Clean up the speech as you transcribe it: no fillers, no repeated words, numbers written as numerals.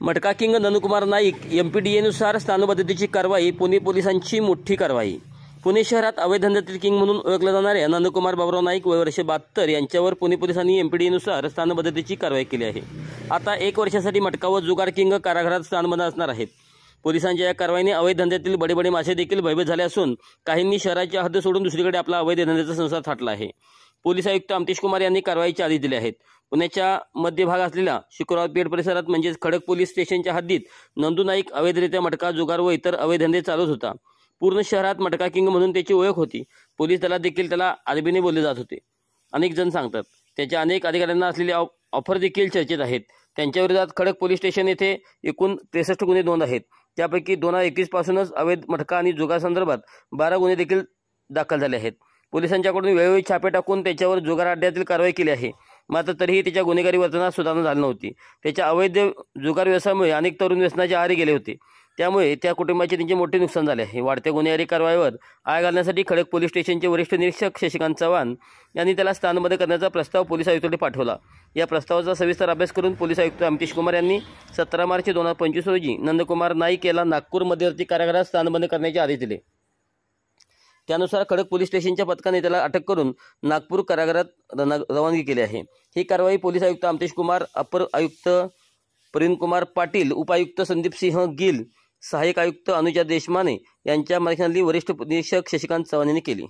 मटका किंग नंदकुमार नाईक MPDAनुसार स्थानपद्धतीची कारवाई. पुणे पोलिसांची मोठी कारवाई. पुणे शहरात अवैध धंद्यातील किंग म्हणून ओळखल्या जाणाऱ्या नंदकुमार बाबुराव नाईक वय वर्ष 72 यांच्यावर पुणे पोलिसांनी MPDAनुसार स्थानपद्धतीची कारवाई केली आहे. आता 1 वर्षासाठी मटका व जुगार किंग कारागृहात स्थानबंद असणार आहेत. पोलिसांच्या या कारवाईने अवैध धंद्यातील बडे मासे देखील भयभीत झाले असून काहींनी शहराची हद्द सोडून दुसरीकडे आपला अवैध धंद्याचा संसार थाटला आहे. पोलीस आयुक्त अमतेश कुमार यांनी कारवाईचे आदेश दिले आहेत. पुण्याच्या मध्यभाग असलेल्या शुक्रवार पेठ परिसरात म्हणजेच खडक पोलीस स्टेशनच्या हद्दीत नंदू नाईक अवैधरित्या मटका, जुगार व इतर अवैध धंदे चालवत होता. पूर्ण शहरात मटका किंग म्हणून त्याची ओळख होती. पोलीस दलात देखील त्याला आदबीने बोलले जात होते. अनेक जण सांगतात त्याच्या अनेक अधिकाऱ्यांना असलेले ऑफर देखील चर्चेत आहेत. त्यांच्या विरोधात खडक पोलीस स्टेशन येथे एकूण 63 गुन्हे नोंद आहेत. त्यापैकी 2021 पासूनच अवैध मटका आणि जुगार संदर्भात 12 गुन्हे देखील दाखल झाले आहेत. पोलिसांच्याकडून वेळोवेळी छापे टाकून त्याच्यावर जुगार अड्ड्यातील कारवाई केली आहे. मात्र तरीही त्याच्या गुन्हेगारी वर्तनात सुधारणा झाली नव्हती. त्याच्या अवैध जुगार व्यवसायामुळे अनेक तरुण व्यसनाच्या आहारी गेले होते. त्यामुळे त्या कुटुंबाचे त्यांचे मोठे नुकसान झाले आहे. वाढत्या गुन्हेगारी कारवाईवर आळा घालण्यासाठी खडक पोलीस स्टेशनचे वरिष्ठ निरीक्षक शशिकांत चव्हाण यांनी त्याला स्थानबद्ध करण्याचा प्रस्ताव पोलीस आयुक्तांकडे पाठवला. या प्रस्तावाचा सविस्तर अभ्यास करून पोलीस आयुक्त अमतेश कुमार यांनी 17 मार्च 2025 रोजी नंदकुमार नाईक याला नागपूर मध्यवर्ती कारागृहात स्थानबंद करण्याचे आदेश दिले. त्यानुसार खडक पोलीस स्टेशनच्या पथकाने त्याला अटक करून नागपूर कारागृहात रवानगी केली आहे. ही कारवाई पोलीस आयुक्त अमतेश कुमार, अपर आयुक्त प्रवीण कुमार पाटील, उपायुक्त संदीप सिंह गिल, सहाय्यक आयुक्त अनुजा देशमाने यांच्या मार्गदर्शनाखाली वरिष्ठ निरीक्षक शशिकांत चव्हाण यांनी केली.